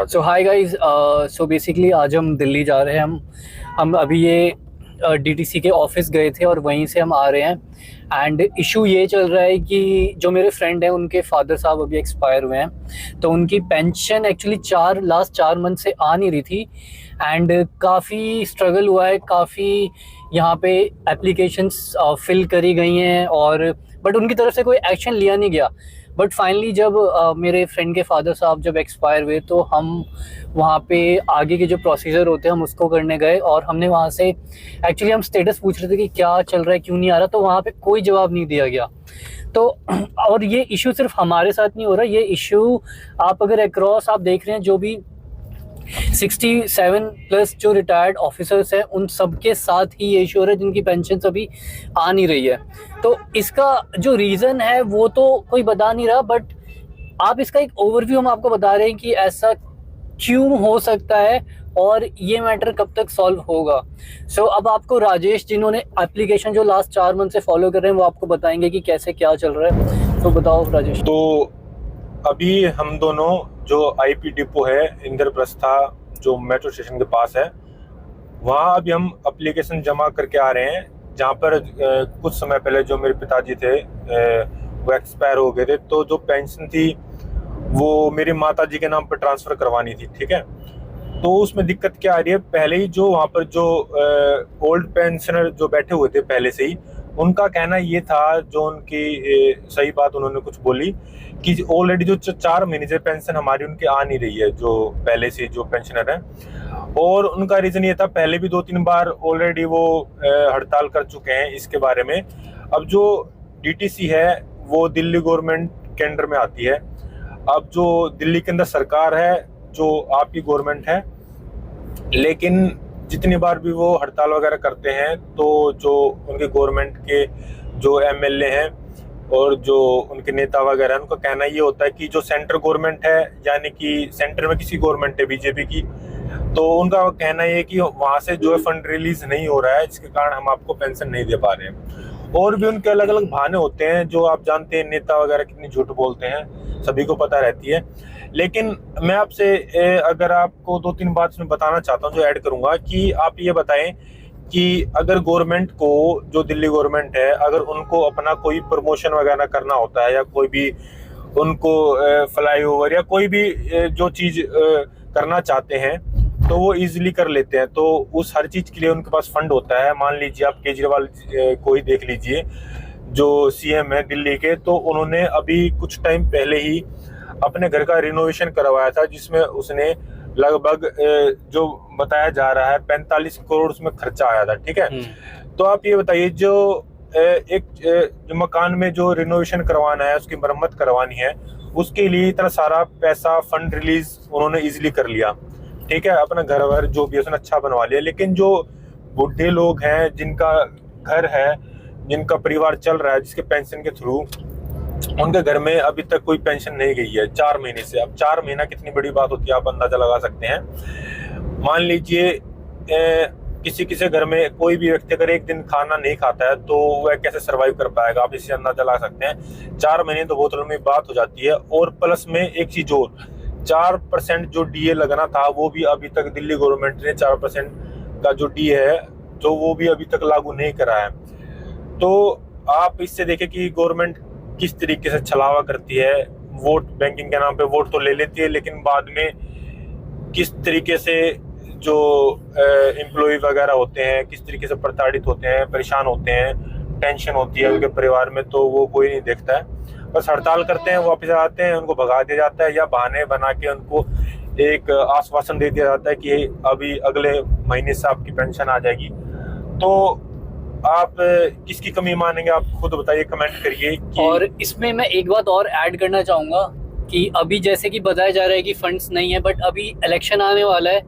Start. सो hi guys, so basically आज हम दिल्ली जा रहे हैं। हम अभी ये डीटीसी के ऑफिस गए थे और वहीं से हम आ रहे हैं। एंड इशू ये चल रहा है कि जो मेरे फ्रेंड हैं उनके फादर साहब अभी एक्सपायर हुए हैं, तो उनकी पेंशन एक्चुअली लास्ट 4 मंथ से आ नहीं रही थी। एंड काफ़ी स्ट्रगल हुआ है, काफ़ी यहाँ पे एप्लीकेशंस फिल करी गई हैं और बट उनकी तरफ से कोई एक्शन लिया नहीं गया। बट फाइनली जब मेरे फ्रेंड के फादर साहब जब एक्सपायर हुए तो हम वहाँ पे आगे के जो प्रोसीजर होते हैं हम उसको करने गए और हमने वहाँ से एक्चुअली हम स्टेटस पूछ रहे थे कि क्या चल रहा है, क्यों नहीं आ रहा, तो वहाँ पे कोई जवाब नहीं दिया गया। तो और ये इशू सिर्फ हमारे साथ नहीं हो रहा, ये इशू आप अगर अक्रॉस आप देख रहे हैं, जो भी 67+ जो रिटायर्ड ऑफिसर्स हैं उन सबके साथ ही ये इशू हो रहा है, जिनकी पेंशन अभी आ नहीं रही है। तो इसका जो रीज़न है वो तो कोई बता नहीं रहा, बट आप इसका एक ओवरव्यू हम आपको बता रहे हैं कि ऐसा क्यों हो सकता है और ये मैटर कब तक सॉल्व होगा। सो अब आपको राजेश, जिन्होंने एप्लीकेशन जो लास्ट 4 मंथ से फॉलो कर रहे हैं, वो आपको बताएंगे कि कैसे क्या चल रहा है। तो बताओ राजेश। तो अभी हम दोनों जो आईपी डिपो है इंद्रप्रस्था जो मेट्रो स्टेशन के पास है, वहाँ अभी हम एप्लीकेशन जमा करके आ रहे हैं। जहाँ पर कुछ समय पहले जो मेरे पिताजी थे वो एक्सपायर हो गए थे, तो जो पेंशन थी वो मेरी माता जी के नाम पर ट्रांसफ़र करवानी थी। ठीक है, तो उसमें दिक्कत क्या आ रही है, पहले ही जो वहाँ पर जो ओल्ड पेंशनर जो बैठे हुए थे पहले से ही, उनका कहना ये था, जो उनकी सही बात उन्होंने कुछ बोली कि ऑलरेडी जो 4 महीने से पेंशन हमारी उनकी आ नहीं रही है, जो पहले से जो पेंशनर हैं। और उनका रीज़न ये था, पहले भी 2-3 बार ऑलरेडी वो हड़ताल कर चुके हैं इसके बारे में। अब जो डीटीसी है वो दिल्ली गवर्नमेंट के अंडर में आती है। अब जो दिल्ली के अंदर सरकार है, जो आपकी गवर्नमेंट है, लेकिन जितनी बार भी वो हड़ताल वगैरह करते हैं तो जो उनके गवर्नमेंट के जो एमएलए हैं और जो उनके नेता वगैरह हैं, उनका कहना ये होता है कि जो सेंट्रल गवर्नमेंट है, यानी कि सेंटर में किसी गवर्नमेंट है बीजेपी की, तो उनका कहना ये है कि वहाँ से जो है फंड रिलीज नहीं हो रहा है, जिसके कारण हम आपको पेंशन नहीं दे पा रहे हैं। और भी उनके अलग अलग बहाने होते हैं, जो आप जानते हैं नेता वगैरह कितनी झूठ बोलते हैं, सभी को पता रहती है। लेकिन मैं आपसे अगर आपको 2-3 बात मैं बताना चाहता हूँ, जो ऐड करूँगा, कि आप ये बताएं कि अगर गवर्नमेंट को, जो दिल्ली गवर्नमेंट है, अगर उनको अपना कोई प्रमोशन वगैरह करना होता है या कोई भी उनको फ्लाईओवर या कोई भी जो चीज़ करना चाहते हैं तो वो इजीली कर लेते हैं। तो उस हर चीज़ के लिए उनके पास फंड होता है। मान लीजिए आप केजरीवाल को ही देख लीजिए, जो सीएम है दिल्ली के, तो उन्होंने अभी कुछ टाइम पहले ही अपने घर का रिनोवेशन करवाया था, जिसमें उसने लगभग जो बताया जा रहा है 45 करोड़ उसमें खर्चा आया था। ठीक है, तो आप ये बताइए, जो जो मकान में जो रिनोवेशन करवाना है, उसकी मरम्मत करवानी है, उसके लिए इतना सारा पैसा फंड रिलीज उन्होंने इजीली कर लिया। ठीक है, अपना घर वर जो भी उसने अच्छा बनवा लिया। लेकिन जो बूढ़े लोग हैं, जिनका घर है, जिनका परिवार चल रहा है जिसके पेंशन के थ्रू, उनके घर में अभी तक कोई पेंशन नहीं गई है 4 महीने से। अब 4 महीना कितनी बड़ी बात होती है, आप अंदाजा लगा सकते हैं। मान लीजिए किसी किसी घर में कोई भी व्यक्ति अगर एक दिन खाना नहीं खाता है तो वह कैसे सरवाइव कर पाएगा, आप इससे अंदाजा लगा सकते हैं। 4 महीने तो बहुत लंबी बात हो जाती है। और प्लस में एक चीज और, 4% जो डीए लगना था वो भी अभी तक दिल्ली गवर्नमेंट ने 4% का जो डीए है, जो वो भी अभी तक लागू नहीं करा है। तो आप इससे देखें कि गवर्नमेंट किस तरीके से छलावा करती है। वोट बैंकिंग के नाम पे वोट तो ले लेती है, लेकिन बाद में किस तरीके से जो एम्प्लॉय वगैरह होते हैं, किस तरीके से प्रताड़ित होते हैं, परेशान होते हैं, टेंशन होती है उनके परिवार में, तो वो कोई नहीं देखता है। बस हड़ताल करते हैं, वापस आते हैं, उनको भगा दिया जाता है या बहाने बना के उनको एक आश्वासन दे दिया जाता है कि अभी अगले महीने से आपकी पेंशन आ जाएगी। तो आप किसकी कमी मानेंगे, आप खुद बताइए, कमेंट करिए। और इसमें मैं एक बात और ऐड करना चाहूँगा कि अभी जैसे कि बताया जा रहा है कि फंड्स नहीं है, बट अभी इलेक्शन आने वाला है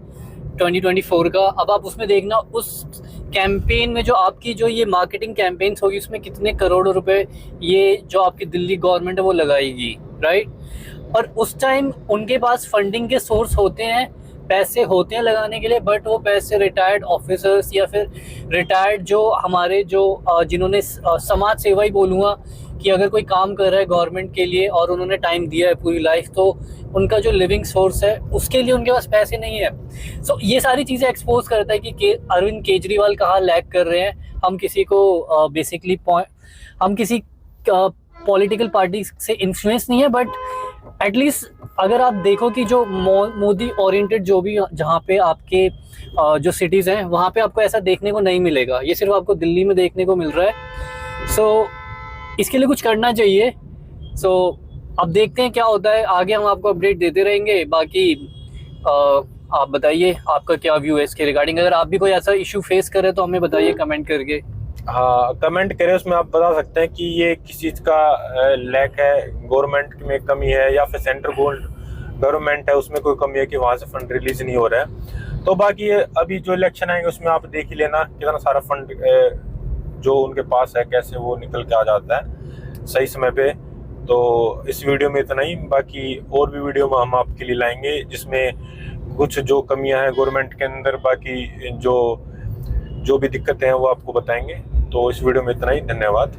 2024 का। अब आप उसमें देखना, उस कैंपेन में जो आपकी जो ये मार्केटिंग कैंपेन्स होगी, उसमें कितने करोड़ों रुपए ये जो आपकी दिल्ली गवर्नमेंट है वो लगाएगी, राइट। और उस टाइम उनके पास फंडिंग के सोर्स होते हैं, पैसे होते हैं लगाने के लिए, बट वो पैसे रिटायर्ड ऑफिसर्स या फिर रिटायर्ड जो हमारे जो जिन्होंने समाज सेवा ही बोलूँगा, कि अगर कोई काम कर रहा है गवर्नमेंट के लिए और उन्होंने टाइम दिया है पूरी लाइफ, तो उनका जो लिविंग सोर्स है उसके लिए उनके पास पैसे नहीं है। सो ये सारी चीज़ें एक्सपोज करता है कि अरविंद केजरीवाल कहाँ लैग कर रहे हैं। हम किसी को बेसिकली हम किसी पॉलिटिकल पार्टी से इन्फ्लुएंस नहीं है, बट एटलीस्ट अगर आप देखो कि जो मोदी ओरिएंटेड जो भी जहाँ पे आपके जो सिटीज़ हैं वहाँ पे आपको ऐसा देखने को नहीं मिलेगा, ये सिर्फ आपको दिल्ली में देखने को मिल रहा है। सो इसके लिए कुछ करना चाहिए। सो अब देखते हैं क्या होता है आगे, हम आपको अपडेट देते रहेंगे। बाकी आप बताइए आपका क्या व्यू है इसके रिगार्डिंग। अगर आप भी कोई ऐसा इशू फेस करें तो हमें बताइए कमेंट करके। हाँ, कमेंट करें, उसमें आप बता सकते हैं कि ये किस चीज़ का लैक है, गवर्नमेंट में कमी है या फिर सेंट्रल गवर्नमेंट है उसमें कोई कमी है कि वहाँ से फंड रिलीज नहीं हो रहा है। तो बाकी अभी जो इलेक्शन आएंगे उसमें आप देख ही लेना कितना सारा फंड जो उनके पास है कैसे वो निकल के आ जाता है सही समय पे। तो इस वीडियो में इतना ही, बाकी और भी वीडियो में हम आपके लिए लाएंगे जिसमें कुछ जो कमियां हैं गवर्नमेंट के अंदर, बाकी जो भी दिक्कतें हैं वो आपको बताएंगे। तो इस वीडियो में इतना ही, धन्यवाद।